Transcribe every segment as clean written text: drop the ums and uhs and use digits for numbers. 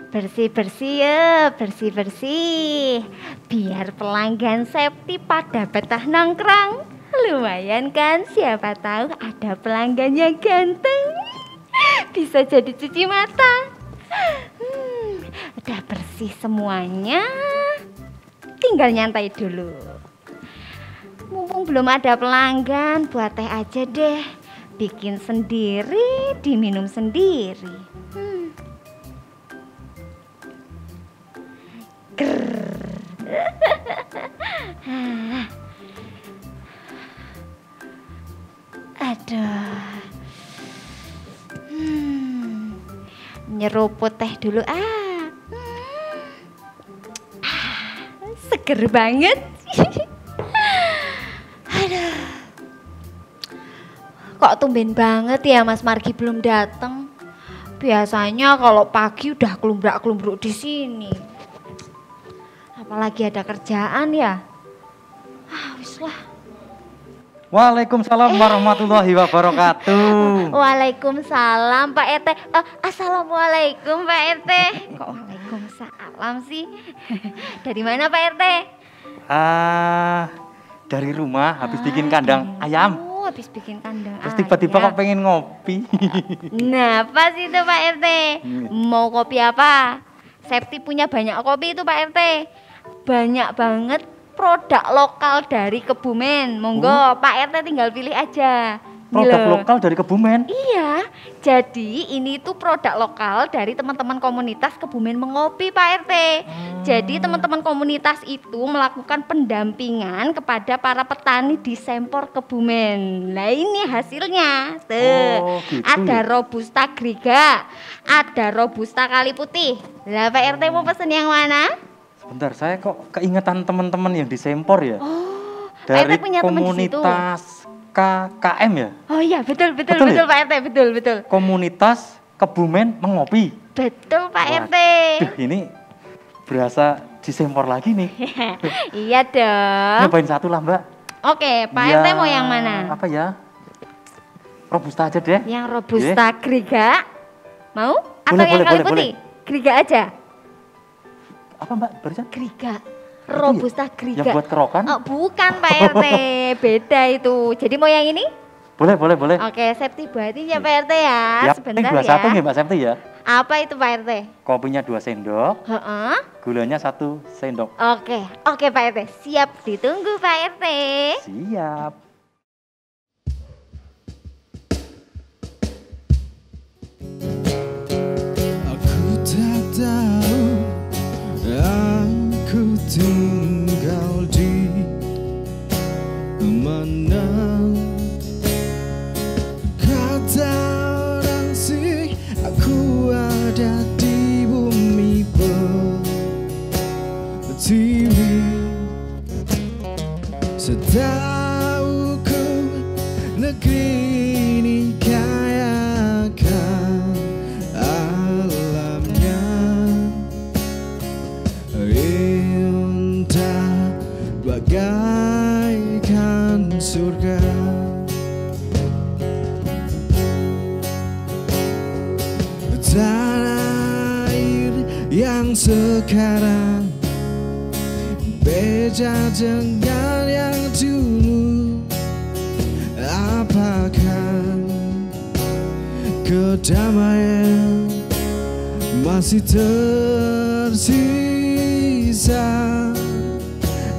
Bersih-bersih ya, bersih-bersih. Biar pelanggan Septi pada betah nongkrong. Lumayan kan, siapa tahu ada pelanggan yang ganteng. Bisa jadi cuci mata. Udah bersih semuanya. Tinggal nyantai dulu. Mumpung belum ada pelanggan, buat teh aja deh. Bikin sendiri, diminum sendiri. Aduh. Nyeruput teh dulu seger banget. Aduh. Kok tumben banget ya Mas Margi belum datang? Biasanya kalau pagi udah kelumbrak-kelumbruk di sini. Apalagi ada kerjaan ya. Wis lah. Waalaikumsalam warahmatullahi wabarakatuh. Waalaikumsalam Pak RT. Assalamualaikum Pak RT. Kok waalaikumsalam sih? Dari mana Pak RT? Dari rumah habis bikin kandang ayam. Habis bikin kandang Terus tiba-tiba kok pengen ngopi. Nah, apa sih itu Pak RT? Mau kopi apa? Septi punya banyak kopi itu Pak RT. Banyak banget produk lokal dari Kebumen. Monggo Pak RT tinggal pilih aja. Produk lokal dari Kebumen? Iya, jadi ini tuh produk lokal dari teman-teman komunitas Kebumen Mengopi Pak RT. Jadi teman-teman komunitas itu melakukan pendampingan kepada para petani di Sempor Kebumen. Nah ini hasilnya. Gitu ada ya? Robusta Griga, ada Robusta Kali Putih. Lah Pak RT mau pesen yang mana? Sebentar, saya kok keingetan teman-teman yang di Sempor ya. Dari Pak RT punya komunitas KKM ya? Oh iya, betul ya? Pak RT, betul. Komunitas Kebumen Mengopi. Betul Pak RT. Ini berasa di Sempor lagi nih. Iya dong. Nyobain satu lah Mbak. Oke, Pak RT mau yang mana? Apa ya? Robusta aja deh. Yang Robusta Griga. Mau? Atau boleh, yang Kali Putih? Boleh. Griga aja. Apa Mbak barusan? Griga. Robusta Griga. Yang buat kerokan? Oh, bukan Pak RT, beda itu. Jadi mau yang ini? Boleh. Oke, Septi buatin ya Pak RT ya. Sebentar ya. Satu nih Mbak Septi ya. Apa itu Pak RT? Kopinya 2 sendok. Gulanya 1 sendok. Oke Pak RT. Siap, ditunggu Pak RT. Siap. Aku tak tahu aku tinggal di mana. Kata orang sih aku ada di bumi pertiwi. Setauku negeri ini kaya akan alamnya, indah bagaikan surga. Tanah air yang sekarang beda dengan yang dulu. Apakah kedamaian masih tersisa?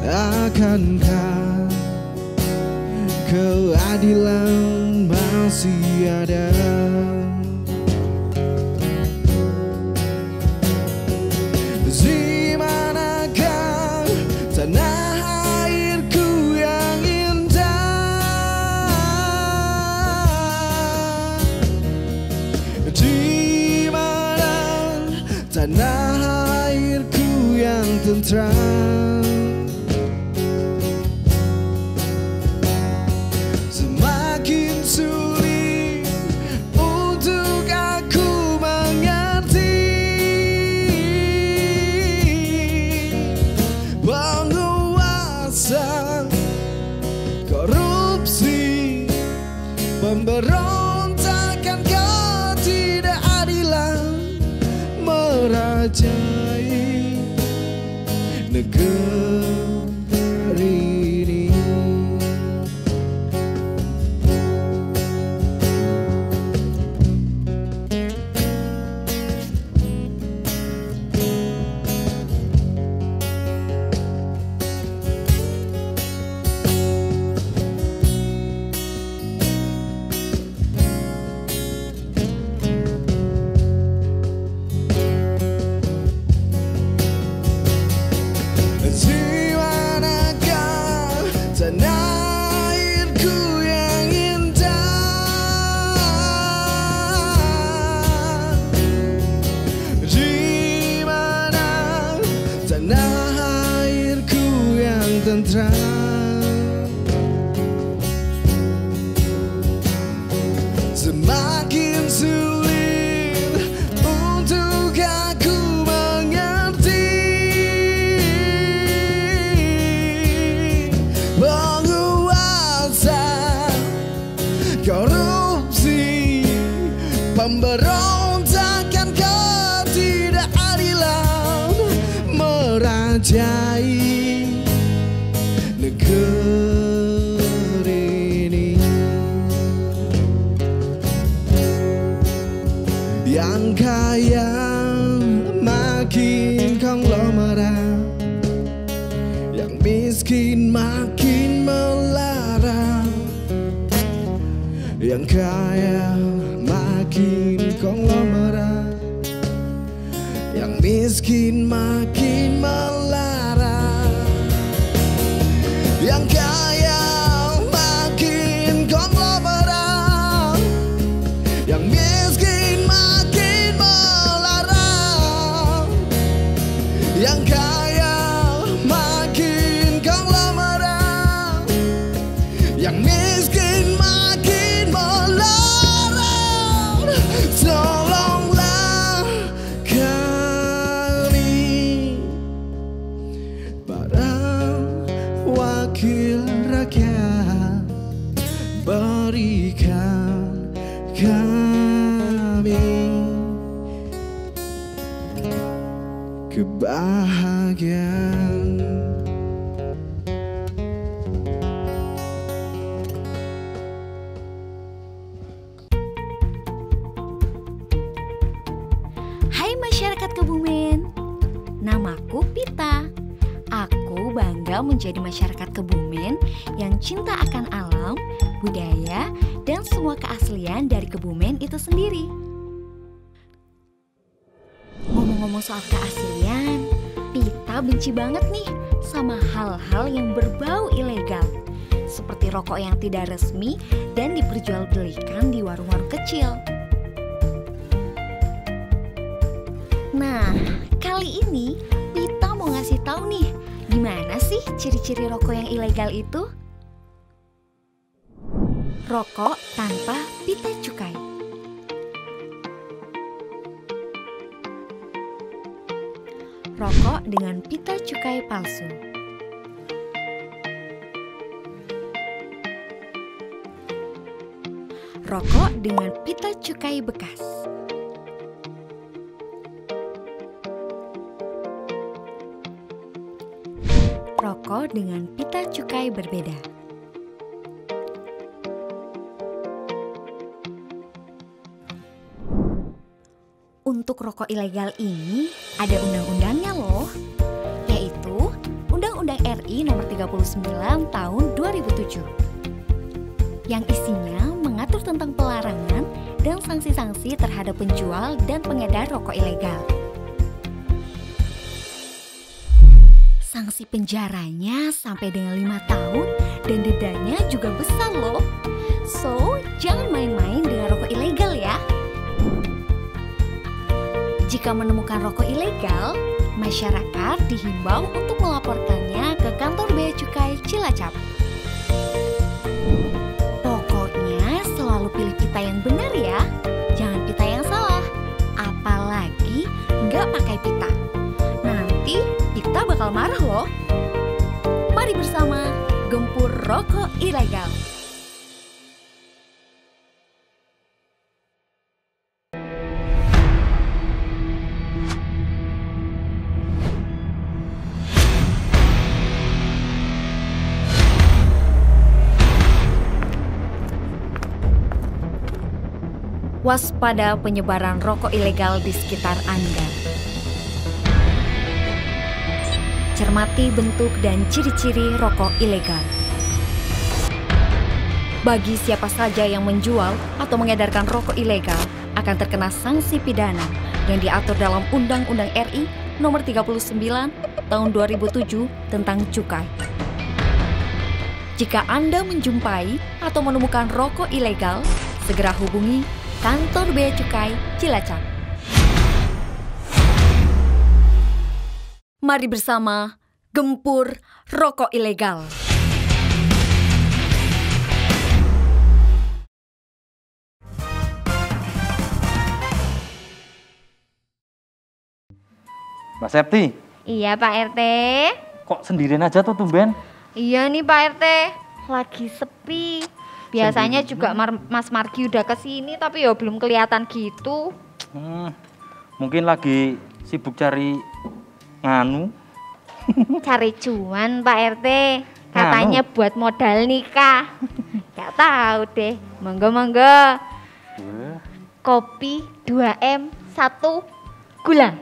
Akankah keadilan masih ada? Di manakah tanah airku yang indah? Di mana tanah airku yang tentram? Semakin sulit untuk aku mengerti penguasa korupsi, pemberontakan ketidakadilan. negeri ini. Jiwa naga tanah airku yang indah, di mana tanah airku yang tentram. Semakin sulit untuk aku mengerti penguasa korupsi, pemberontakan ketidakadilan merajai negeri ini. Yang kaya makin konglomerat, yang miskin makin melarat. Yang kaya makin konglomerat, yang miskin makin melarat. Yang kaya makin konglomerat, yang miskin makin melarat. Yang kaya makin konglomerat, yang miskin makin melarat. Tolonglah kami, para wakil rakyat, berikan kami kebahagiaan. Hai masyarakat Kebumen, namaku Pita. Aku bangga menjadi masyarakat Kebumen yang cinta akan alam, budaya, dan semua keaslian dari Kebumen itu sendiri. Ngomong-ngomong soal keaslian, Pita benci banget nih sama hal-hal yang berbau ilegal, seperti rokok yang tidak resmi dan diperjualbelikan di warung-warung kecil. Nah, kali ini Pita mau ngasih tahu nih, gimana sih ciri-ciri rokok yang ilegal itu? Rokok tanpa pita cukai. Rokok dengan pita cukai palsu. Rokok dengan pita cukai bekas. Rokok dengan pita cukai berbeda. Untuk rokok ilegal ini ada undang-undangnya loh, yaitu Undang-Undang RI Nomor 39 Tahun 2007, yang isinya mengatur tentang pelarangan dan sanksi-sanksi terhadap penjual dan pengedar rokok ilegal. Sanksi penjaranya sampai dengan 5 tahun dan dendanya juga besar loh. So, jangan main-main dengan rokok ilegal ya. Jika menemukan rokok ilegal, masyarakat dihimbau untuk melaporkannya ke kantor Bea Cukai Cilacap. Pokoknya selalu pilih pita yang benar ya, jangan pita yang salah. Apalagi nggak pakai pita. Nanti Pita bakal marah loh. Mari bersama gempur rokok ilegal. waspada penyebaran rokok ilegal di sekitar Anda. Cermati bentuk dan ciri-ciri rokok ilegal. Bagi siapa saja yang menjual atau mengedarkan rokok ilegal akan terkena sanksi pidana yang diatur dalam Undang-Undang RI Nomor 39 Tahun 2007 tentang Cukai. Jika Anda menjumpai atau menemukan rokok ilegal, segera hubungi Kantor Bea Cukai Cilacap. Mari bersama gempur rokok ilegal. Mbak Septi, Iya Pak RT. kok sendirian aja tuh tumben? Iya nih Pak RT, lagi sepi. Biasanya juga Mas Margi udah kesini tapi ya belum kelihatan gitu. Mungkin lagi sibuk cari nganu. Cari cuan Pak RT, katanya buat modal nikah. Gak tahu deh, monggo. Kopi 2M 1 gula.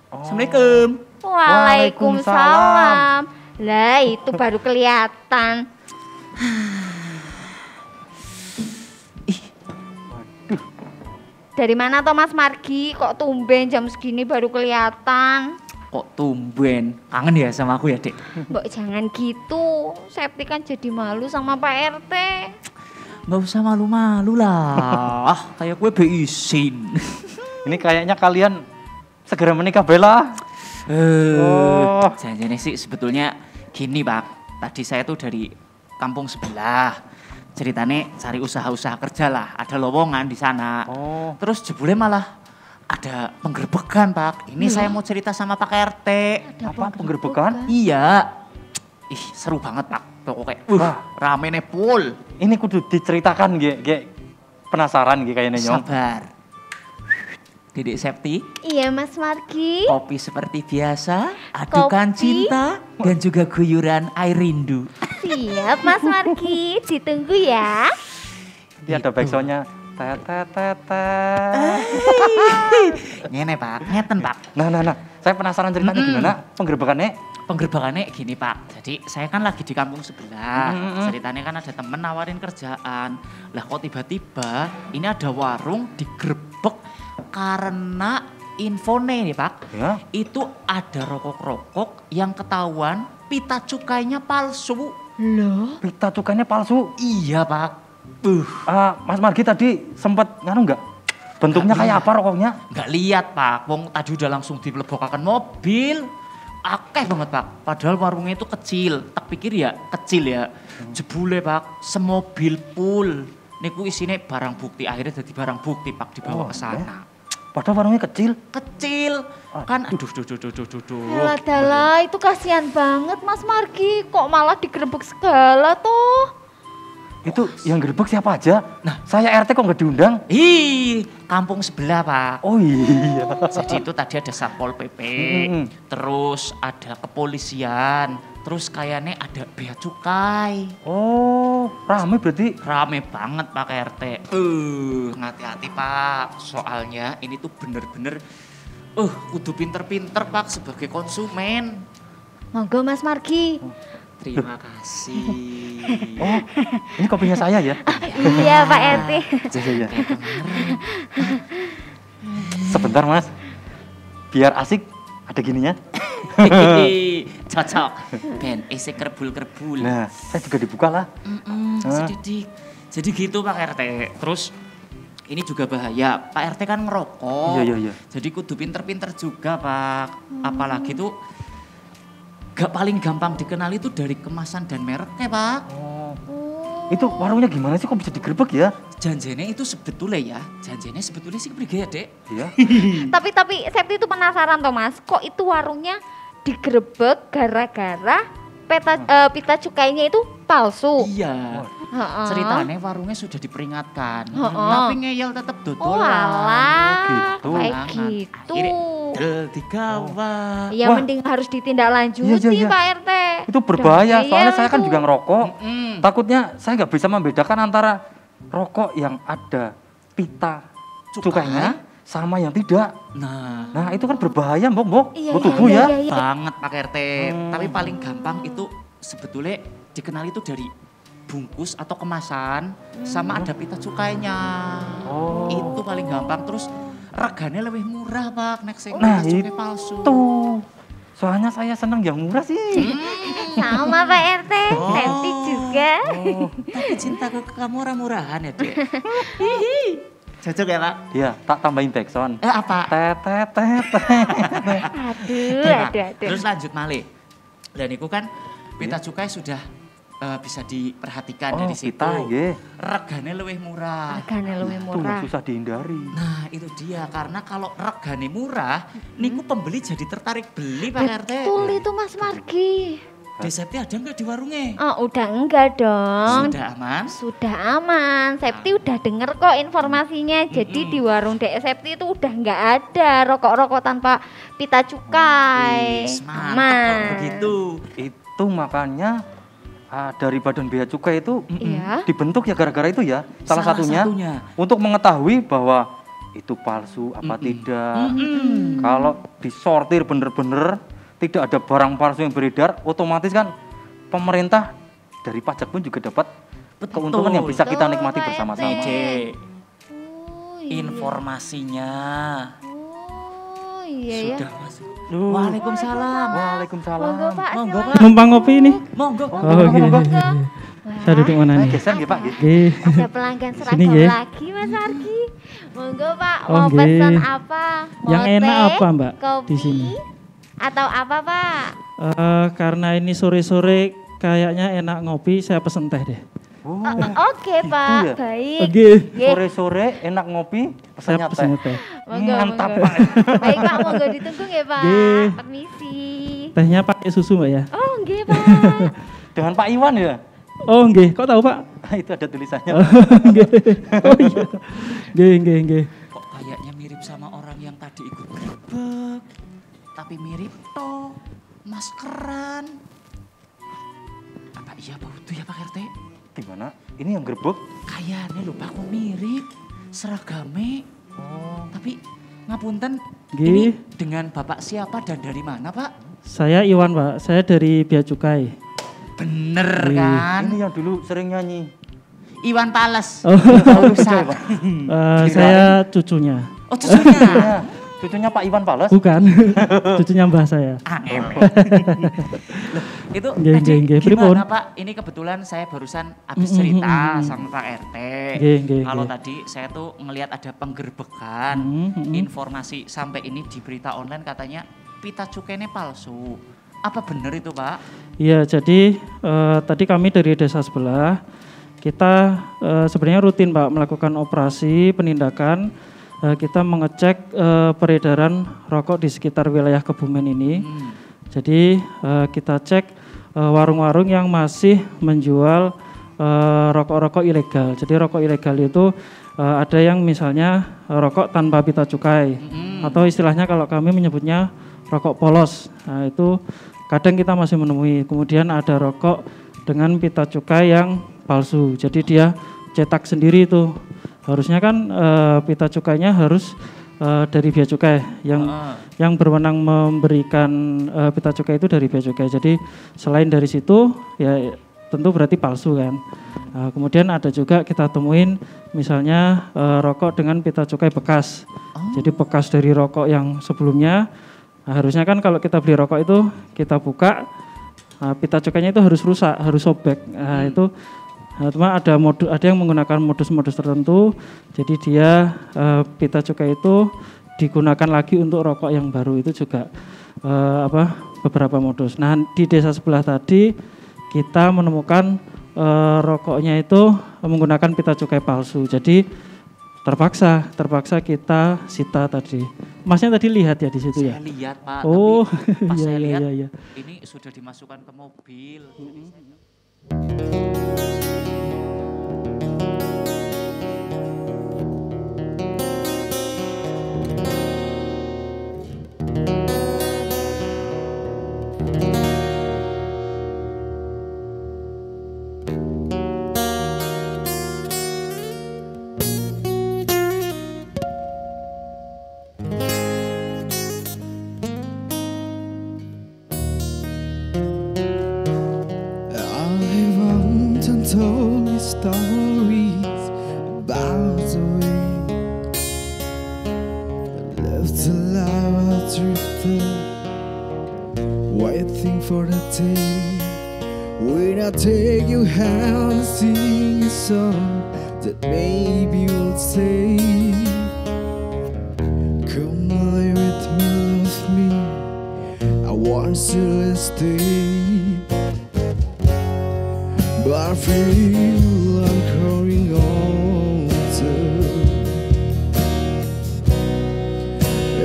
Assalamualaikum. Waalaikumsalam. Lah itu baru kelihatan. Dari mana toh Mas Margi? Kok tumben jam segini baru kelihatan? Kok tumben? Kangen ya sama aku ya, Dek? Mbok jangan gitu. Septi kan jadi malu sama Pak RT. Nggak usah malu-malu lah. Kayak gue izin. Ini kayaknya kalian segera menikah Bella. Jangan sih sebetulnya gini, Pak. Tadi saya tuh dari kampung sebelah. Ceritanya cari usaha-usaha kerja lah. Ada lowongan di sana. Terus jebule malah ada penggerbekan, Pak. Ini saya mau cerita sama Pak RT. Apa penggerbekan? Iya. Ih, seru banget, Pak. Pokoknya rame nih pul. Ini kudu diceritakan ge penasaran ge kayaknya nyong. Sabar. Dedek Septi, Iya Mas Margi. kopi seperti biasa, adukan Kopi. cinta, dan juga guyuran air rindu. Siap Mas Margi, ditunggu ya. Nanti ada backsoundnya. Tetetetet. Ngene Pak, ngeten Pak. Nah. Saya penasaran ceritanya gimana penggerbekannya. Penggerbekannya gini Pak, jadi saya kan lagi di kampung sebelah. Ceritanya kan ada temen nawarin kerjaan. Lah kok tiba-tiba ini ada warung digerebek karena infone nih Pak. Ya. Itu ada rokok-rokok yang ketahuan pita cukainya palsu. Loh? Pita cukainya palsu. Iya Pak. Mas Margi tadi sempat nganu enggak? Bentuknya kayak apa rokoknya? Nggak lihat Pak, wong tadi udah langsung dilebokakan mobil. Akeh banget Pak, padahal warungnya itu kecil. Tak pikir ya kecil ya. Jebule Pak, semobil full. Niku isinya barang bukti, akhirnya jadi barang bukti Pak dibawa ke sana. Padahal warungnya kecil. Kecil, kan aduh. Alah, itu kasihan banget Mas Margi. Kok malah digerebek segala tuh? Itu yang gerbek siapa aja? Nah. Saya RT kok nggak diundang? Ih, kampung sebelah Pak. Oh iya. Jadi itu tadi ada Satpol PP, terus ada kepolisian, terus kayaknya ada bea cukai. Oh, rame berarti. Rame banget Pak RT. Hati-hati Pak, soalnya ini tuh bener-bener kudu pinter-pinter Pak sebagai konsumen. Monggo Mas Margi. Terima kasih. Oh, ini kopinya saya ya? Iya Pak RT. Iya. Sebentar Mas, biar asik ada gininya. Cocok. Ben, isi kerbul-kerbul. Nah, saya juga dibuka lah. Sedikit. Jadi gitu Pak RT. Terus ini juga bahaya. Pak RT kan ngerokok. Iya. Jadi kudu pinter-pinter juga Pak. Apalagi tuh gak paling gampang dikenal itu dari kemasan dan mereknya Pak. Itu warungnya gimana sih kok bisa digerebek ya? Janjinya itu sebetulnya sih pergi ya Dek. Iya. Tapi Septi itu penasaran toh Mas, kok itu warungnya digerebek gara-gara pita cukainya itu palsu? Iya. Ceritanya warungnya sudah diperingatkan, tapi ngeyel tetap dodol. Oh alah, gitu. kayak gitu. Del digawat. Ya mending harus ditindaklanjuti Iya. Pak RT. Itu berbahaya, Udah soalnya ngeyel saya kan itu. juga ngerokok. Takutnya saya nggak bisa membedakan antara rokok yang ada pita cukainya sama yang tidak. Nah, Itu kan berbahaya, Mbok. Iya, Buat iya, tubuh iya, ya. iya. banget Pak RT. Tapi paling gampang itu sebetulnya dikenal itu dari bungkus atau kemasan sama ada pita cukainya. Oh. Itu paling gampang. Terus regane lebih murah Pak nek sing Nah, pita cukai palsu. Tuh. Soalnya saya senang yang murah sih. Sama Pak RT, Oh. Septi juga. Tapi cintaku ke kamu murah-murahan ya, Dek. Hihi. Cocok ya, Pak? Iya, tak tambahin backsound. Apa? Nah, Aduh. terus lanjut malih. Dan itu kan pita cukai sudah bisa diperhatikan dari situ. Kita, nggih. Regane lebih murah. Regane luwih Tuh murah. susah dihindari. Nah, itu dia. Karena kalau regane murah, niku pembeli jadi tertarik beli, Pak RT. Betul itu Mas Margi. Desepti ada nggak di warungnya? Oh, udah enggak dong. Sudah aman? Sudah aman. Septi udah denger kok informasinya. Jadi di warung Dek Septi itu udah nggak ada rokok-rokok tanpa pita cukai. Wis, mantap kalau begitu. Itu makanya dari Badan Bea Cukai itu Iya. dibentuk ya gara-gara itu ya. Salah satunya untuk mengetahui bahwa itu palsu apa tidak. Kalau disortir bener-bener tidak ada barang palsu yang beredar, otomatis kan pemerintah dari pajak pun juga dapat keuntungan yang bisa kita nikmati Betul, bersama-sama. Pak RT. Dek, Oh, iya. informasinya Oh, iya ya. sudah masuk. Waalaikumsalam. Waalaikumsalam. Monggo Pak, Monggo, silakan. Pak. Numpang ngopi ini. Monggo. Oh, oke. Monggo. Saya duduk mana Nah, nih? geser nggih, Pak, nggih. Oke. Ada pelanggan Sini, seragam nggih. lagi Mas Argi. Monggo Pak, Oh, mau nggih. pesan apa? Mau Yang enak teh, apa, Mbak, kopi, di sini? Atau apa Pak? Karena ini sore-sore kayaknya enak ngopi, saya pesen teh deh. Oh, Oke gitu Pak, ya? baik. Oke. Nggih. sore-sore enak ngopi, Saya pesannya pesen teh. teh. Monggo, Mantap, monggo. Pak. Baik Pak, monggo ditunggu ya Pak. Nggih. Permisi. Tehnya pakai susu Mbak ya? Oh nggih Pak. Dengan Pak Iwan ya? Oh nggih, kok tahu Pak? Itu ada tulisannya. Nggih. Oh iya. Nggih. Kok kayaknya mirip sama orang yang tadi ikut grebek. Tapi mirip toh. Maskeran. Apa iya bau itu ya Pak RT? Gimana? Ini yang gerbek? Kayaknya lupa aku mirip. Seragame. Tapi ngapunten, Nggih. ini dengan Bapak siapa dan dari mana Pak? Saya Iwan Pak, saya dari Bea Cukai. Bener Wih. kan? Ini yang dulu sering nyanyi. Iwan Pales. Oh, Rusak. saya cucunya. Oh cucunya. Ya, cucunya Pak Iwan Pales. Bukan, cucunya mbah saya. Angin. Loh, itu Nggih, tadi nggih, pripun? gimana Pak? Ini kebetulan saya barusan habis cerita sama Pak RT. Nggih, Kalau nggih. tadi saya tuh ngelihat ada penggerbekan, informasi sampai ini di berita online katanya pita cukainya palsu. Apa benar itu Pak? Iya, jadi tadi kami dari desa sebelah, kita sebenarnya rutin Pak melakukan operasi penindakan. Kita mengecek peredaran rokok di sekitar wilayah Kebumen ini. Jadi kita cek warung-warung yang masih menjual rokok-rokok ilegal. Jadi rokok ilegal itu ada yang misalnya rokok tanpa pita cukai, atau istilahnya kalau kami menyebutnya rokok polos. Nah, itu kadang kita masih menemui. Kemudian ada rokok dengan pita cukai yang palsu. Jadi dia cetak sendiri itu. Harusnya kan pita cukainya harus dari Bea Cukai yang berwenang memberikan pita cukai itu dari Bea Cukai. Jadi selain dari situ ya tentu berarti palsu kan. Kemudian ada juga kita temuin misalnya rokok dengan pita cukai bekas. Jadi bekas dari rokok yang sebelumnya. Harusnya kan kalau kita beli rokok itu kita buka pita cukainya itu harus rusak, harus sobek. Itu cuma ada yang menggunakan modus-modus tertentu. Jadi dia pita cukai itu digunakan lagi untuk rokok yang baru, itu juga beberapa modus. Nah, di desa sebelah tadi kita menemukan rokoknya itu menggunakan pita cukai palsu. Jadi terpaksa kita sita tadi. Masnya tadi lihat ya di situ ya? Saya lihat Pak, Oh, tapi pas iya, saya iya, lihat iya. ini sudah dimasukkan ke mobil. stories about the way left alive drifter, waiting for the day when I take your hand and sing a song that maybe will say, come away with me, love me, I want to stay. But I feel I'm growing older,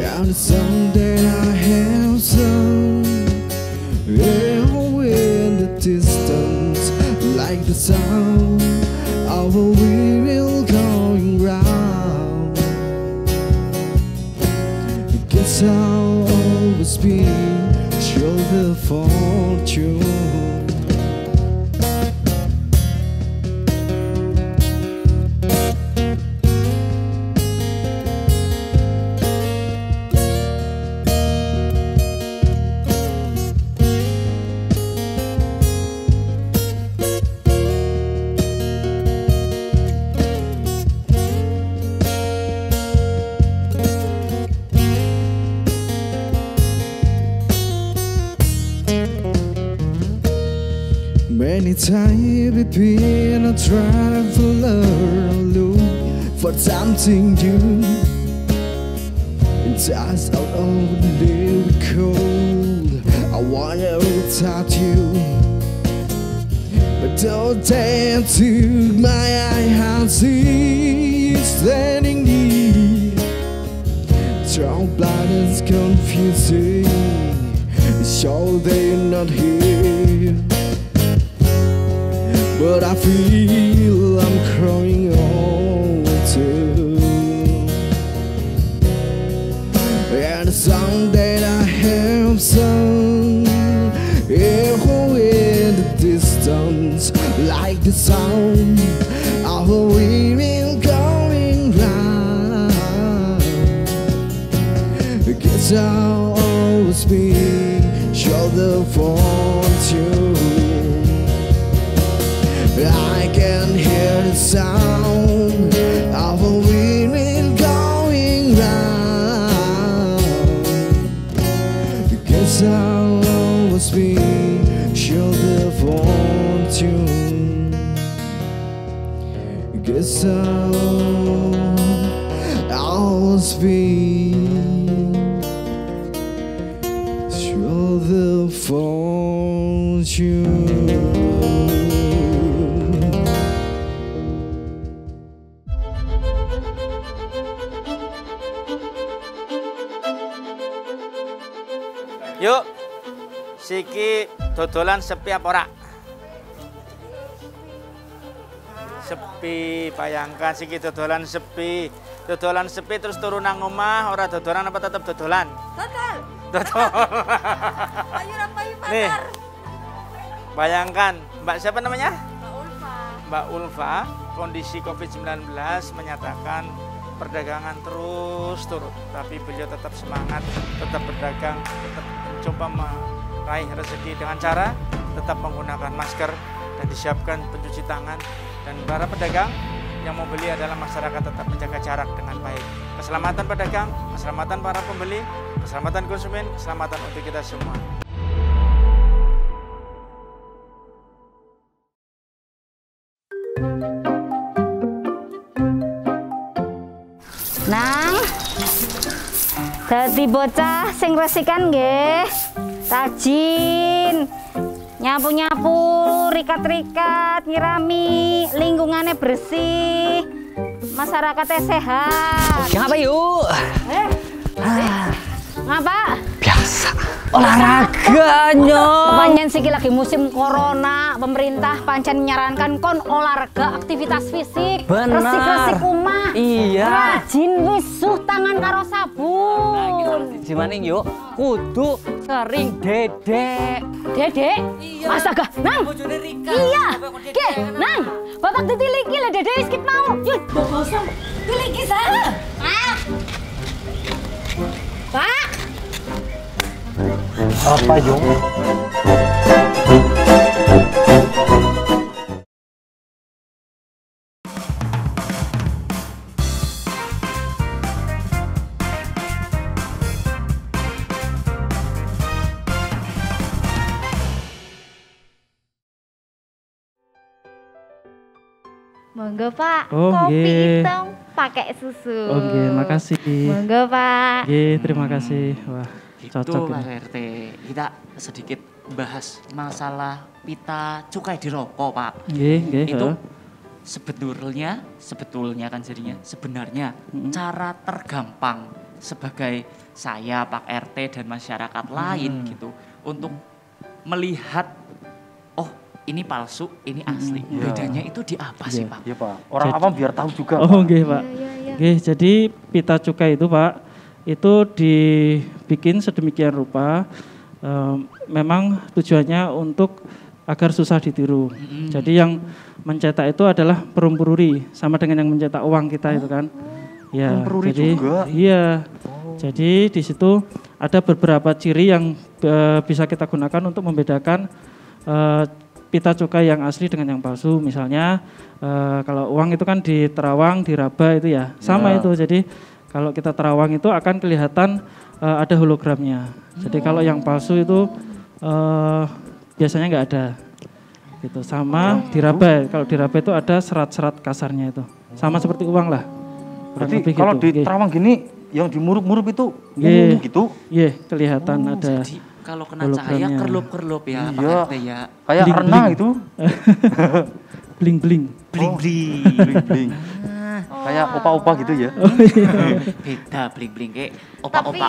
and the song that I have sung in the distance, like the sound of a wheel going round. Guess I'll always be sure the fortune. Many times we've been a traveler alone for something new, and just out of the day cold, I wanna touch you, but don't dare to my eye and see you standing near. Strong blood is confusing, so they're not here. But I feel I'm growing old too, and the song that I have sung echo in the distance, like the sound of a wheel going round. Guess I'll always be sure the fortune. I can hear the sound of a wheel going round. Guess I'll always be sure the fortune. Guess I'll always be sure the fortune. Yuk, siki dodolan sepi apa ora? Sepi, bayangkan siki dodolan sepi. Dodolan sepi terus turun nang omah, ora dodolan apa tetep dodolan? Dodol. Dodol. Ayo rampayu Nih, pasar. bayangkan, Mbak siapa namanya? Mbak Ulfa. Mbak Ulfa, kondisi COVID-19 menyatakan perdagangan terus turun, tapi beliau tetap semangat, tetap berdagang, tetap mencoba meraih rezeki dengan cara tetap menggunakan masker dan disiapkan pencuci tangan, dan para pedagang yang mau beli adalah masyarakat tetap menjaga jarak dengan baik. Keselamatan pedagang, keselamatan para pembeli, keselamatan konsumen, keselamatan untuk kita semua. Nang, dadi bocah sing resikan nggih, rajin, nyapu-nyapu, rikat-rikat, nyirami, lingkungannya bersih, masyarakatnya sehat. Ngapa yuk? Ngapa? Biasa. Olahraganya. Pancen siki lagi musim corona, pemerintah pancen menyarankan kon olahraga, aktivitas fisik, Bener. resik-resik omah. Iya. Rajin wisuh tangan karo sabun. Gimana yuk? Kudu sering dedek. Dedek? Iya. Masa gak? Nang? Iya. Ke, Nang. Bapak ditiliki lah dedek skip mau. Yuk. Kosong. Tiliki sana. Pak. Apa Jung? Monggo Pak, Oh, kopi nggih. hitam pakai susu. Oh nggih, makasih. Monggo Pak. Nggih, terima kasih. Wah, Itu cocok Pak ini. RT, kita sedikit bahas masalah pita cukai di rokok Pak. Nggih, nggih. Itu heeh. sebetulnya kan jadinya sebenarnya cara tergampang sebagai saya Pak RT dan masyarakat lain gitu untuk melihat oh ini palsu, ini asli. Bedanya itu di apa sih Pak? Iya Pak, orang Jadi- awam biar tahu juga. Oh Pak. nggih, Pak. Iya. Nggih, jadi pita cukai itu, Pak, itu dibikin sedemikian rupa memang tujuannya untuk agar susah ditiru. Jadi yang mencetak itu adalah perumpururi, sama dengan yang mencetak uang kita itu kan. Ya, Perumpururi jadi juga? iya. Jadi di situ ada beberapa ciri yang bisa kita gunakan untuk membedakan pita cukai yang asli dengan yang palsu. Misalnya kalau uang itu kan di terawang, diraba itu ya, sama itu. Jadi kalau kita terawang itu akan kelihatan ada hologramnya. Jadi kalau yang palsu itu biasanya nggak ada. Gitu. Sama diraba. Kalau diraba itu ada serat-serat kasarnya itu. Sama seperti uang lah. Kurang Berarti lebih kalau gitu. di Nggih. terawang gini, yang dimurup-murup itu Nggih. gitu. Iya, kelihatan ada. Jadi kalau kena cahaya hologramnya. kerlup-kerlup ya Pak Iya. RT ya. Kayak Bling-bling. renang itu. Bling-bling. Bling-bling. Bling-bling. Kayak opa-opa gitu ya. Beda bling-bling kayak Tapi opa-opa.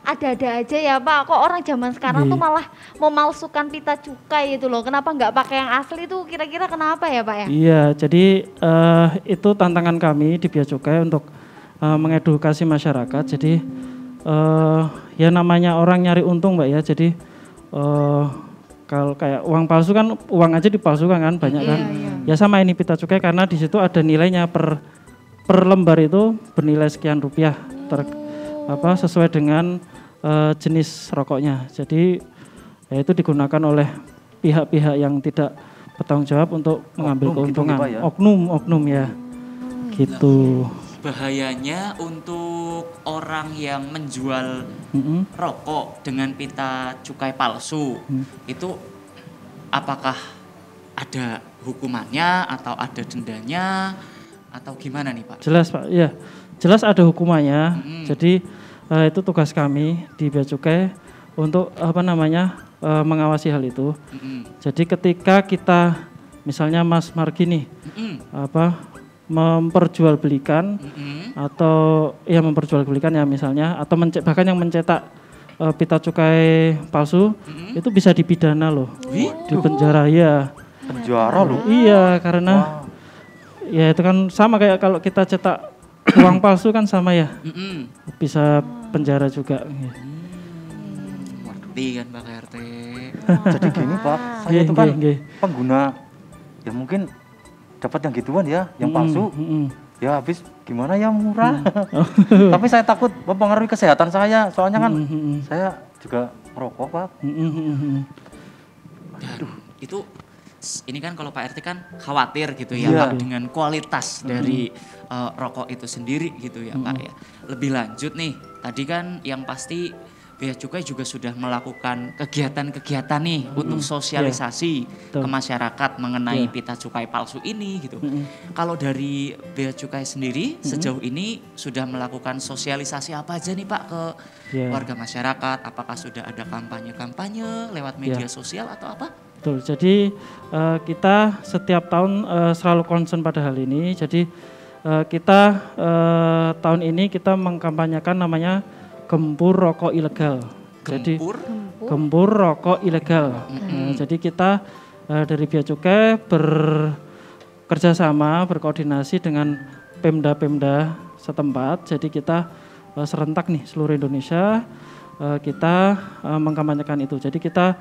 ada-ada aja ya Pak, kok orang zaman sekarang tuh malah memalsukan pita cukai itu loh. Kenapa nggak pakai yang asli tuh kira-kira kenapa ya Pak ya? Iya, jadi itu tantangan kami di Bea Cukai untuk mengedukasi masyarakat. Jadi ya namanya orang nyari untung Mbak ya. Jadi kalau kayak uang palsu kan uang aja dipalsukan kan banyak kan. Ya sama ini pita cukai karena di situ ada nilainya per lembar itu bernilai sekian rupiah sesuai dengan jenis rokoknya. Jadi ya itu digunakan oleh pihak-pihak yang tidak bertanggung jawab untuk mengambil Oknum gitu, keuntungan. Pak, ya? Oknum ya. Gitu. Bahayanya untuk orang yang menjual rokok dengan pita cukai palsu itu apakah ada hukumannya atau ada dendanya atau gimana nih Pak? Jelas Pak, ya jelas ada hukumannya. Jadi itu tugas kami di Bea Cukai untuk mengawasi hal itu. Jadi ketika kita misalnya Mas Margi nih memperjualbelikan atau ya memperjualbelikan ya misalnya atau bahkan yang mencetak pita cukai palsu itu bisa dipidana loh, di penjara ya. Penjara loh. Iya karena ya itu kan sama kayak kalau kita cetak uang palsu kan sama ya, bisa penjara juga. Ya. Ngerti kan Pak RT? Jadi gini Pak, saya itu kan Nggih. pengguna ya mungkin dapat yang gituan ya, yang palsu. Ya habis gimana ya murah. Tapi saya takut mempengaruhi kesehatan saya, soalnya kan saya juga merokok Pak. Dan itu ini kan kalau Pak RT kan khawatir gitu ya Iya. Pak dengan kualitas dari rokok itu sendiri gitu ya Pak ya. Lebih lanjut nih, tadi kan yang pasti Bea Cukai juga sudah melakukan kegiatan-kegiatan nih untuk sosialisasi ke masyarakat mengenai pita cukai palsu ini gitu. Kalau dari Bea Cukai sendiri sejauh ini sudah melakukan sosialisasi apa aja nih Pak ke warga masyarakat? Apakah sudah ada kampanye-kampanye lewat media sosial atau apa? Betul. Jadi kita setiap tahun selalu concern pada hal ini. Jadi kita tahun ini kita mengkampanyekan namanya Gempur Rokok Ilegal. Jadi Gempur Rokok Ilegal. Jadi kita dari Bea Cukai bekerja sama, berkoordinasi dengan Pemda-Pemda setempat. Jadi kita serentak nih seluruh Indonesia kita mengkampanyekan itu. Jadi kita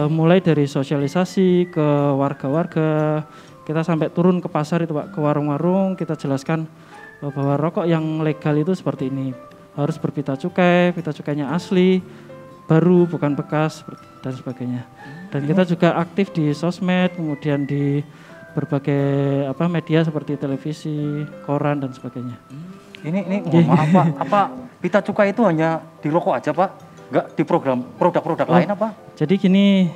mulai dari sosialisasi ke warga-warga, kita sampai turun ke pasar itu Pak, ke warung-warung, kita jelaskan bahwa rokok yang legal itu seperti ini. Harus berpita cukai, pita cukainya asli, baru bukan bekas dan sebagainya. Dan kita juga aktif di sosmed, kemudian di berbagai media seperti televisi, koran dan sebagainya. Ini mohon maaf Pak, apa pita cukai itu hanya di rokok aja Pak? Enggak di program produk-produk lain apa? Jadi gini,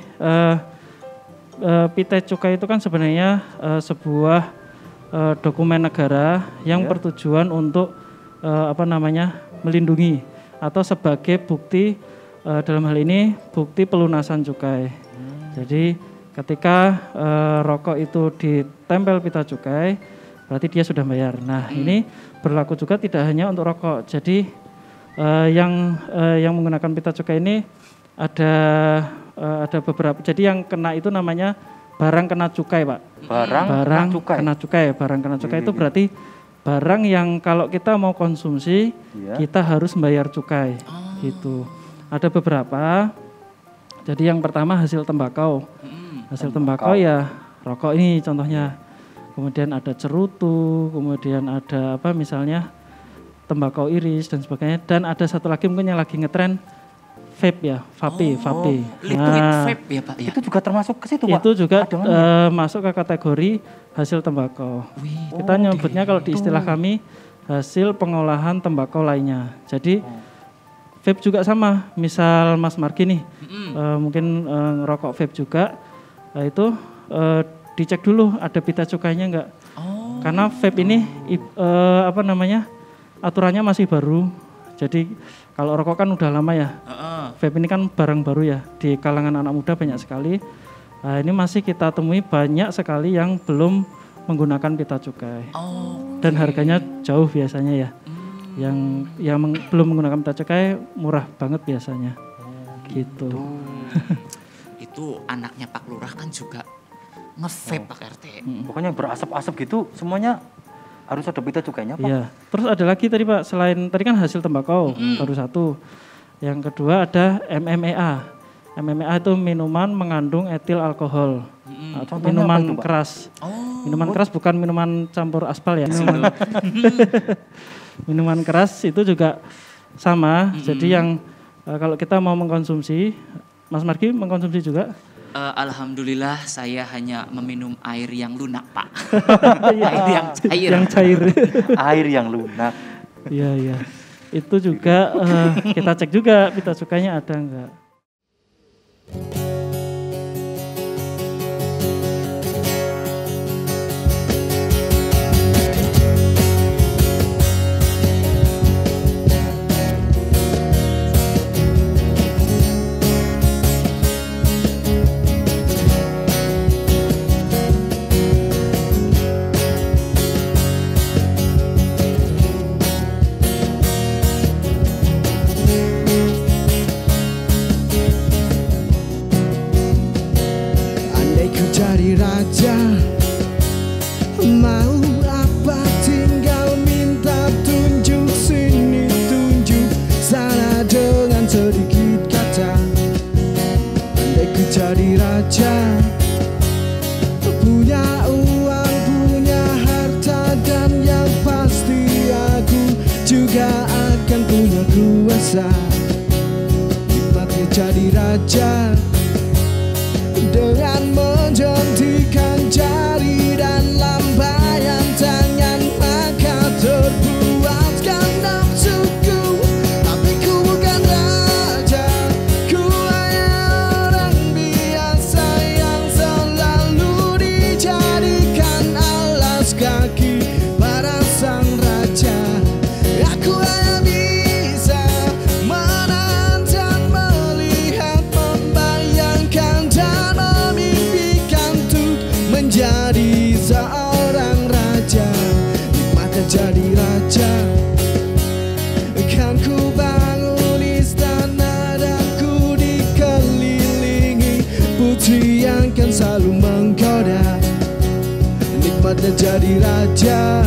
pita cukai itu kan sebenarnya sebuah dokumen negara yang bertujuan untuk melindungi atau sebagai bukti dalam hal ini bukti pelunasan cukai. Jadi ketika rokok itu ditempel pita cukai, berarti dia sudah bayar. Nah, ini berlaku juga tidak hanya untuk rokok. Jadi yang menggunakan pita cukai ini ada beberapa. Jadi yang kena itu namanya barang kena cukai, Pak. Barang kena cukai itu berarti barang yang kalau kita mau konsumsi kita harus membayar cukai. Gitu. Ada beberapa. Jadi yang pertama hasil tembakau. Hasil tembakau ya rokok ini contohnya. Kemudian ada cerutu, kemudian ada misalnya tembakau iris dan sebagainya. Dan ada satu lagi mungkin yang lagi ngetren vape ya, vape. Liquid vape ya Pak ya. Itu juga termasuk ke situ Pak? Itu juga masuk ke kategori hasil tembakau. Kita nyebutnya kalau di istilah kami hasil pengolahan tembakau lainnya. Jadi vape juga sama, misal Mas Margi nih mungkin ngerokok vape juga, itu dicek dulu ada pita cukainya enggak. Karena vape ini aturannya masih baru. Jadi kalau rokok kan udah lama ya. Vape ini kan barang baru ya, di kalangan anak muda banyak sekali. Nah, ini masih kita temui banyak sekali yang belum menggunakan pita cukai. Dan harganya jauh biasanya ya. Yang belum menggunakan pita cukai murah banget biasanya. Gitu. Itu anaknya Pak Lurah kan juga nge-vape Pak RT. Pokoknya berasap-asap gitu semuanya harus ada pita cukainya Pak. Iya. Terus ada lagi tadi Pak, selain tadi kan hasil tembakau baru satu. Yang kedua ada MMEA. MMEA itu minuman mengandung etil alkohol. Minuman keras. Minuman keras bukan minuman campur aspal ya. Minuman keras itu juga sama. Jadi yang kalau kita mau mengkonsumsi, Mas Margi mengkonsumsi juga? Alhamdulillah saya hanya meminum air yang lunak Pak. Air yang cair. Yang cair. Air yang lunak. Iya. Itu juga kita cek juga pita cukainya ada enggak. Raja mau apa tinggal minta tunjuk sini tunjuk sana dengan sedikit kata. Andai ku jadi raja, punya uang, punya harta, dan yang pasti aku juga akan punya kuasa. Nikmatnya jadi raja dengan menjentikan jari dan lambaian tangan, maka terpuaskan nafsuku. Tapi ku bukan raja, ku hanya orang biasa yang selalu dijadikan alas kaki para sang raja. Aku hanya bisa menahan dan melihat, membayangkan dan memimpikan untuk menjadi seorang raja. Nikmatnya jadi raja, kan ku bangun istana dan ku dikelilingi putri yang kan selalu menggoda. Nikmatnya jadi raja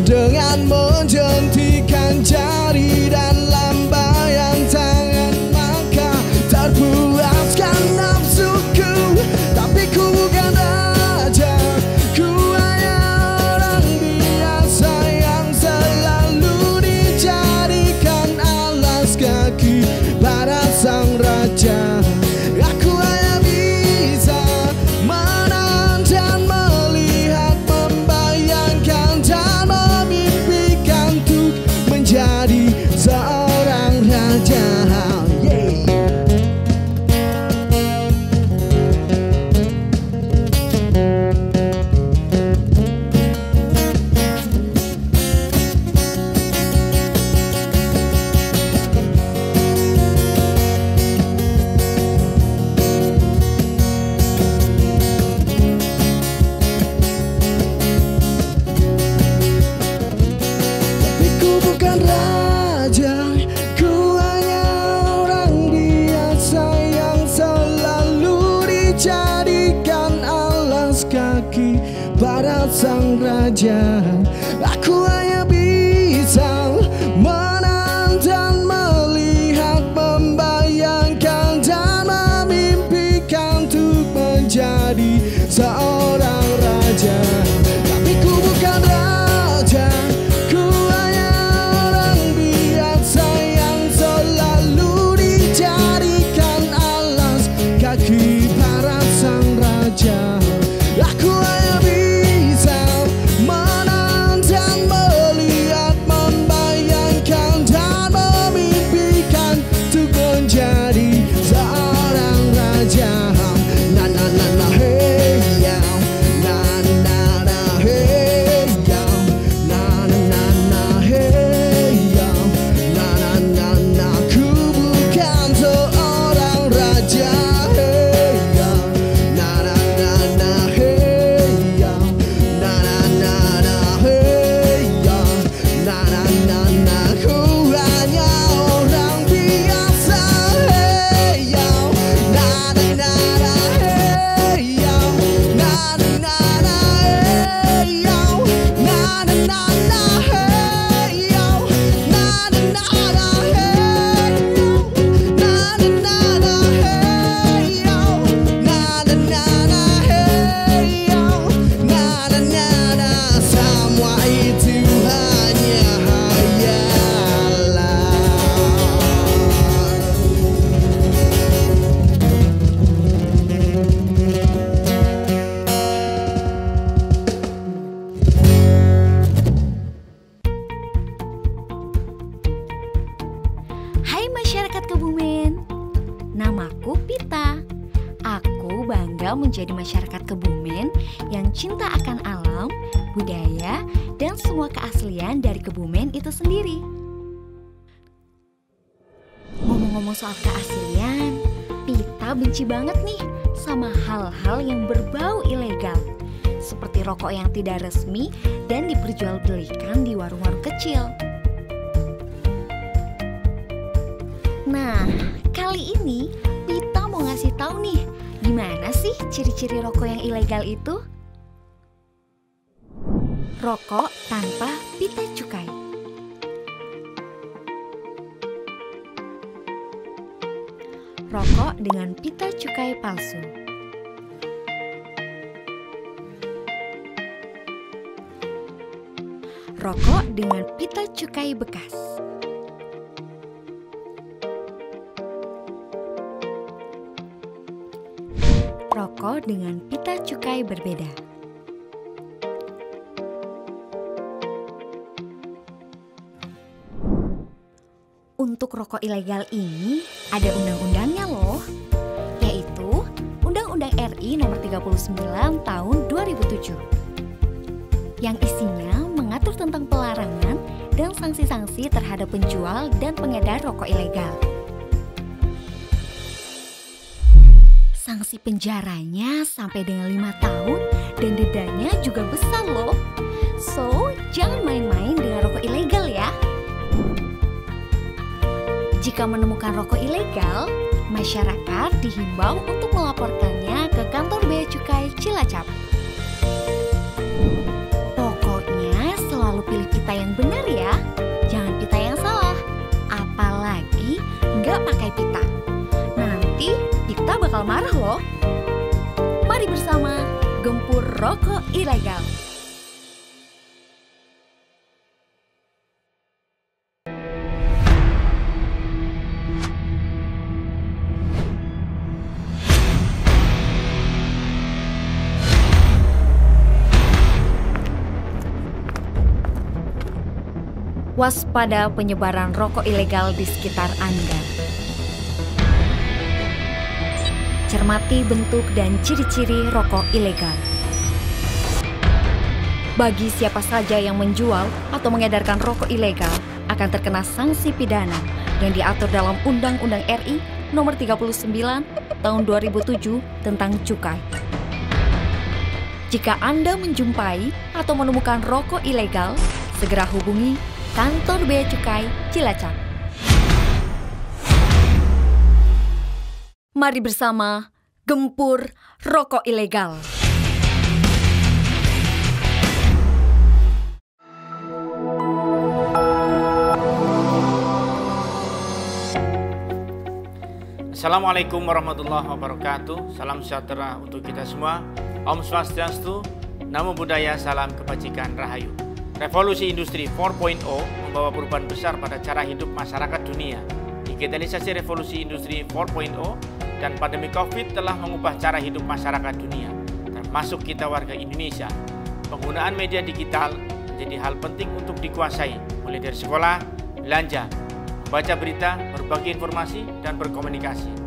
dengan menjentikan jari dan lambaian tangan, maka terpuaskan nafsuku. Tapi ku bukan raja, ku hanya orang biasa yang selalu dijadikan alas kaki para sang raja. Aku hanya bisa menahan dan melihat, membayangkan dan memimpikan untuk menjadi seorang raja. para sang raja. Aku hanya bisa menang dan melihat, membayangkan dan memimpikan untuk menjadi seorang raja. Tapi ku bukan raja, ku hanya orang biasa yang selalu dijadikan alas kaki para sang raja. Aku hanya bisa menang dan melihat, membayangkan dan memimpikan untuk menjadi seorang raja. Na na na na hey ya, na na na hey ya, na na na na hey ya, na na na na. Ku bukan seorang raja, hey ya, na na na na hey ya, na na na na hey ya, na na na na. Ku hanya orang biasa, hey ya, na na na na hey ya, na na na na hey ya, na na na na hey ya, na na na na hey ya, na na na na hey ya, na na na na hey ya, na na na na. Semua itu hanya hayalan. Hai masyarakat Kebumen, namaku Pita. Aku bangga menjadi masyarakat Kebumen yang cinta akan alam, budaya, dan semua keaslian dari Kebumen itu sendiri. Ngomong-ngomong soal keaslian, Pita benci banget nih sama hal-hal yang berbau ilegal, seperti rokok yang tidak resmi dan diperjualbelikan di warung-warung kecil. Nah, kali ini Pita mau ngasih tahu nih, gimana sih ciri-ciri rokok yang ilegal itu? Rokok tanpa pita cukai. Rokok dengan pita cukai palsu. Rokok dengan pita cukai bekas. Rokok dengan pita cukai berbeda. Untuk rokok ilegal ini ada undang-undangnya loh, yaitu Undang-Undang RI Nomor 39 Tahun 2007, yang isinya mengatur tentang pelarangan dan sanksi-sanksi terhadap penjual dan pengedar rokok ilegal. Sanksi penjaranya sampai dengan 5 tahun dan dendanya juga besar loh. So, jangan main-main dengan rokok ilegal ya. Jika menemukan rokok ilegal, masyarakat dihimbau untuk melaporkannya ke kantor Bea Cukai Cilacap. Pokoknya selalu pilih pita yang benar ya, jangan pita yang salah. Apalagi nggak pakai pita. Nanti kita bakal marah loh. Mari bersama gempur rokok ilegal. Waspada penyebaran rokok ilegal di sekitar Anda. Cermati bentuk dan ciri-ciri rokok ilegal. Bagi siapa saja yang menjual atau mengedarkan rokok ilegal akan terkena sanksi pidana yang diatur dalam Undang-Undang RI Nomor 39 Tahun 2007 tentang cukai. Jika Anda menjumpai atau menemukan rokok ilegal, segera hubungi kantor Bea Cukai Cilacap. Mari bersama gempur rokok ilegal. Assalamualaikum warahmatullahi wabarakatuh. Salam sejahtera untuk kita semua. Om Swastiastu, Namo Buddhaya, salam kebajikan, rahayu. Revolusi industri 4.0 membawa perubahan besar pada cara hidup masyarakat dunia. Digitalisasi revolusi industri 4.0 dan pandemi COVID telah mengubah cara hidup masyarakat dunia, termasuk kita warga Indonesia. Penggunaan media digital menjadi hal penting untuk dikuasai, mulai dari sekolah, belanja, membaca berita, berbagi informasi, dan berkomunikasi.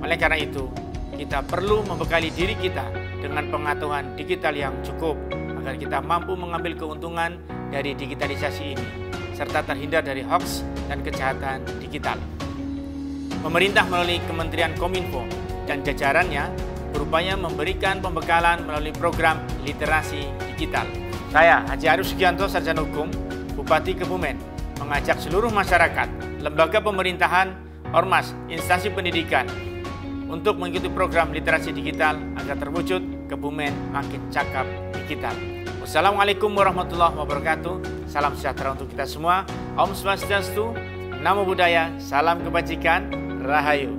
Oleh karena itu, kita perlu membekali diri kita dengan pengetahuan digital yang cukup agar kita mampu mengambil keuntungan dari digitalisasi ini, serta terhindar dari hoax dan kejahatan digital. Pemerintah melalui Kementerian Kominfo dan jajarannya berupaya memberikan pembekalan melalui program literasi digital. Saya, Haji Arif Sugianto, Sarjana Hukum, Bupati Kebumen, mengajak seluruh masyarakat, lembaga pemerintahan, ormas, instansi pendidikan untuk mengikuti program literasi digital agar terwujud Kebumen makin cakap digital. Wassalamualaikum warahmatullahi wabarakatuh. Salam sejahtera untuk kita semua. Om Swastiastu, Namo Buddhaya, salam kebajikan, rahayu.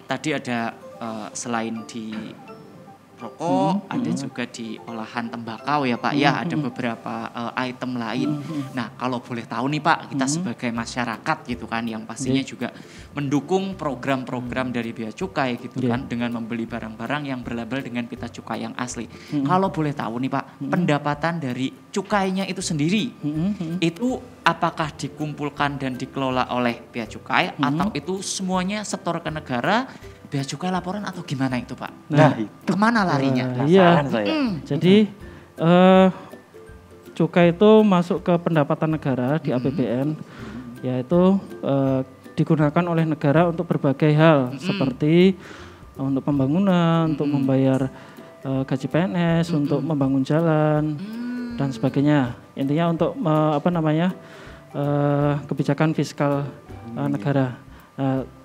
Tadi ada selain di rokok, ada juga di olahan tembakau ya Pak, ya ada beberapa item lain. Nah kalau boleh tahu nih Pak, kita sebagai masyarakat gitu kan, yang pastinya juga mendukung program-program dari Bea Cukai gitu kan, dengan membeli barang-barang yang berlabel dengan pita cukai yang asli. Kalau boleh tahu nih Pak, pendapatan dari cukainya itu sendiri, itu apakah dikumpulkan dan dikelola oleh Bea Cukai atau itu semuanya setor ke negara, Bea Cukai laporan atau gimana itu Pak? Nah, kemana larinya? Iya, jadi cukai itu masuk ke pendapatan negara di APBN, yaitu digunakan oleh negara untuk berbagai hal, seperti untuk pembangunan, untuk membayar gaji PNS, untuk membangun jalan dan sebagainya. Intinya untuk kebijakan fiskal negara.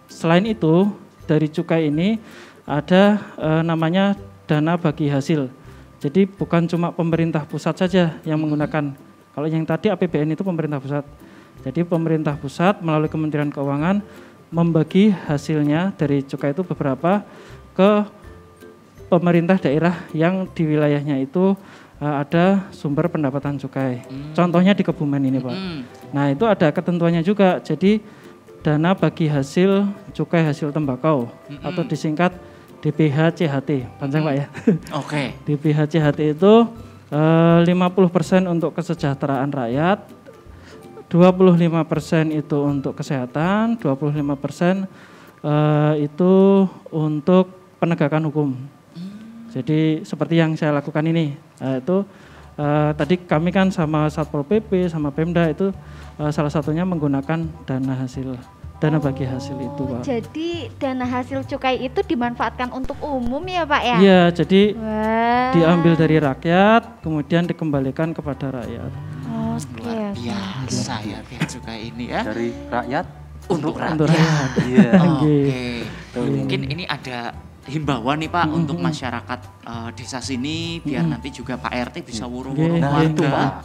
Selain itu, dari cukai ini ada namanya dana bagi hasil. Jadi bukan cuma pemerintah pusat saja yang menggunakan. Kalau yang tadi APBN itu pemerintah pusat. Jadi pemerintah pusat melalui Kementerian Keuangan membagi hasilnya dari cukai itu beberapa ke pemerintah daerah yang di wilayahnya itu ada sumber pendapatan cukai. Contohnya di Kebumen ini Pak. Nah itu ada ketentuannya juga. Jadi dana bagi hasil cukai hasil tembakau atau disingkat DBH-CHT, panjang Pak ya. Oke. DBH-CHT itu 50% untuk kesejahteraan rakyat, 25% itu untuk kesehatan, 25% itu untuk penegakan hukum. Jadi seperti yang saya lakukan ini, itu tadi kami kan sama Satpol PP, sama Pemda itu salah satunya menggunakan dana bagi hasil itu Pak. Jadi dana hasil cukai itu dimanfaatkan untuk umum ya Pak ya? Iya, jadi diambil dari rakyat, kemudian dikembalikan kepada rakyat. Luar biasa ya Bea Cukai ini ya. Dari rakyat untuk rakyat. Untuk rakyat. Oke. Mungkin ini ada himbauan nih Pak untuk masyarakat desa sini biar nanti juga Pak RT bisa wuru-wuru warga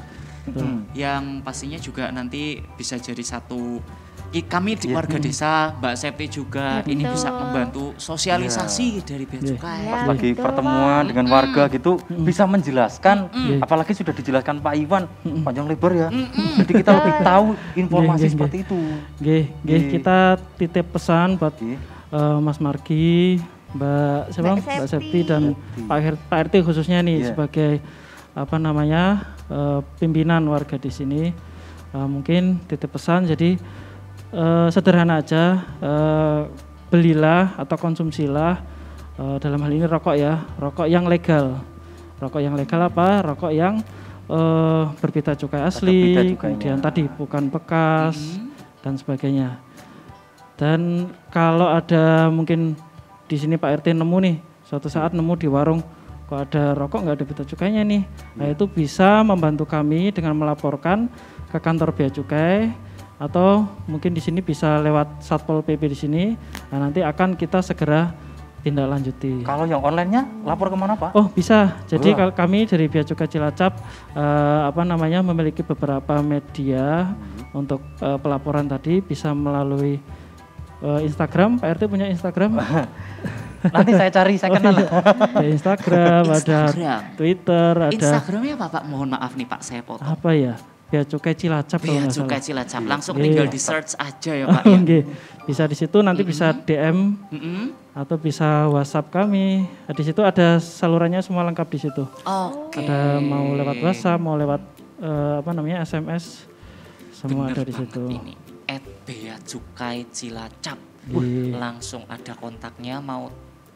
yang pastinya juga nanti bisa jadi satu. Kami di warga desa, Mbak Septi juga ini bisa membantu sosialisasi dari Bea Cukai. Pas lagi pertemuan dengan warga gitu bisa menjelaskan, apalagi sudah dijelaskan Pak Iwan panjang lebar ya. Jadi kita lebih tahu informasi seperti itu. Kita titip pesan buat Mas Margi, Mbak Septi dan Pak RT khususnya nih sebagai pimpinan warga di sini. Mungkin titip pesan jadi sederhana aja, belilah atau konsumsilah dalam hal ini rokok ya, rokok yang legal. Rokok yang legal apa? Rokok yang berpita cukai asli, kemudian tadi bukan bekas dan sebagainya. Dan kalau ada mungkin di sini Pak RT nemu nih, suatu saat nemu di warung kok ada rokok nggak ada pita cukainya nih, nah itu bisa membantu kami dengan melaporkan ke kantor Bea Cukai. Atau mungkin di sini bisa lewat Satpol PP di sini. Nah, nanti akan kita segera tindak lanjuti. Kalau yang online-nya lapor kemana Pak? Oh bisa, jadi kami dari Bea Cukai Cilacap memiliki beberapa media untuk pelaporan tadi, bisa melalui Instagram. Pak RT punya Instagram? Nanti saya cari, saya kenal. Ada Instagram, ada Twitter, ada. Instagramnya apa Pak? Mohon maaf nih Pak, saya potong. Apa ya? Bea Cukai Cilacap. Bea Cukai Cilacap, langsung tinggal di search aja ya Pak ya. Bisa di situ, nanti bisa DM atau bisa WhatsApp kami. Di situ ada salurannya semua lengkap di situ. Ada mau lewat WhatsApp, mau lewat SMS, semua ada di situ. Ini @Bea Cukai Cilacap. Langsung ada kontaknya, mau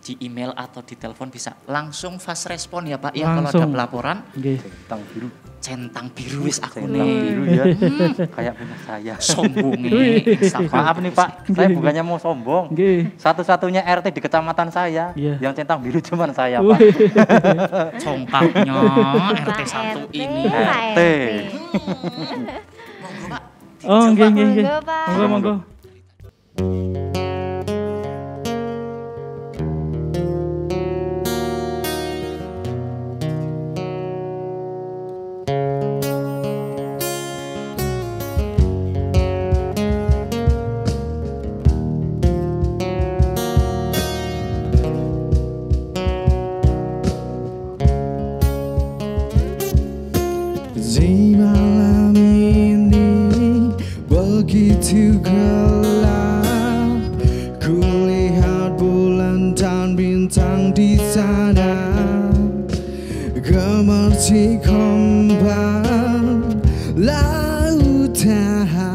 di email atau di telepon bisa langsung fast respon ya Pak ya kalau ada pelaporan. Centang biru. Centang biru wis aku Centang biru ya. Kayak punya saya. Sombongnya. Maaf nih Pak, saya bukannya mau sombong. Satu-satunya RT di kecamatan saya yang centang biru cuman saya Pak. Congkaknya RT 1 ini. RT. Monggo Pak. Oh nggih. Monggo. Di malam ini begitu gelap, ku lihat bulan dan bintang di sana, gemercik ombak lautan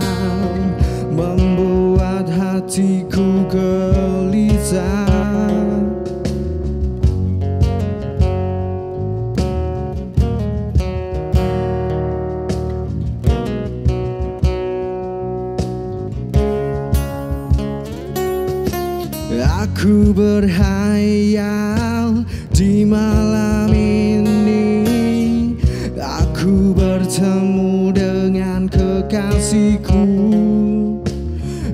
membuat hatiku gelisah. Aku berhayal di malam ini, aku bertemu dengan kekasihku.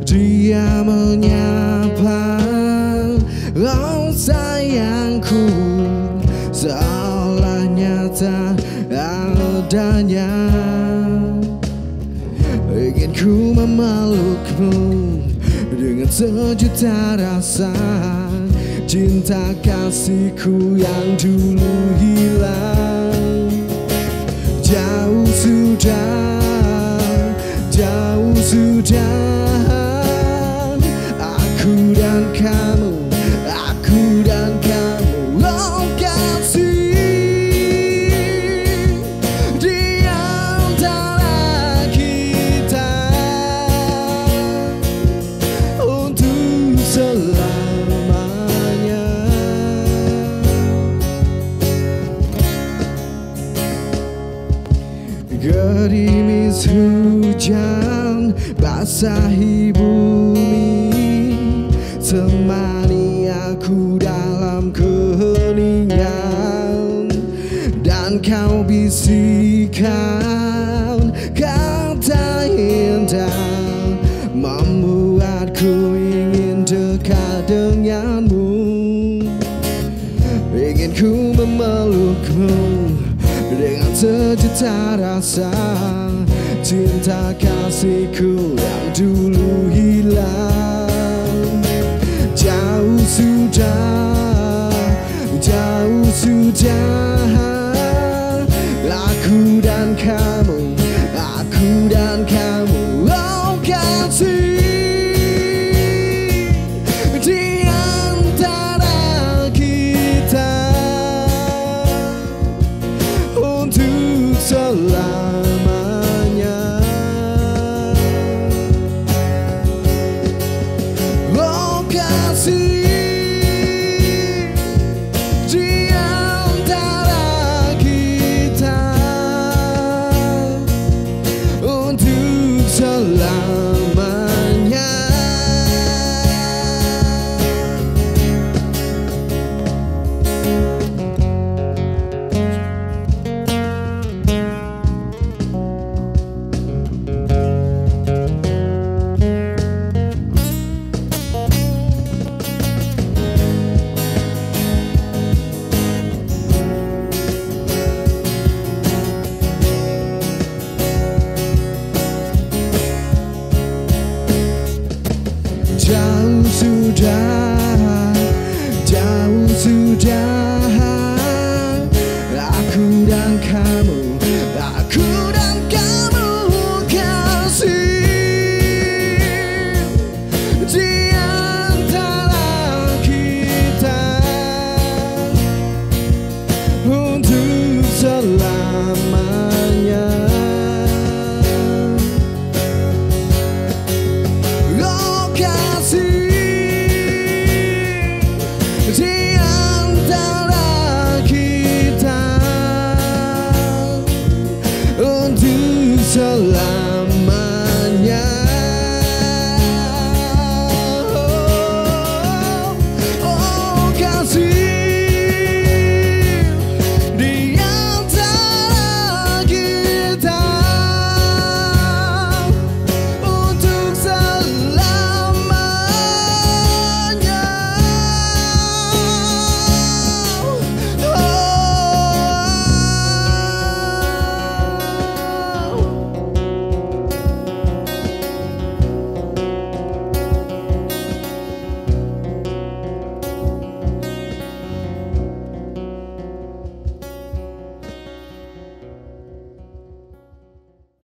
Dia menyapa, oh sayangku, seolah nyata adanya. Ingin ku memelukmu dengan sejuta rasa, cinta kasihku yang dulu hilang. Jauh sudah aku dan kamu, oh kasih di antara kita untuk selamanya. Gerimis hujan basahi bumi, temani aku dalam keheningan, dan kau bisikan kata indah membuatku ingin dekat denganmu. Ingin ku memelukmu dengan sejuta rasa, cinta kasihku yang dulu hilang. Jauh sudah aku dan kamu, oh kasih di antara kita untuk selamanya. Oh kasih di antara kita untuk selamanya. sudah, jauh sudah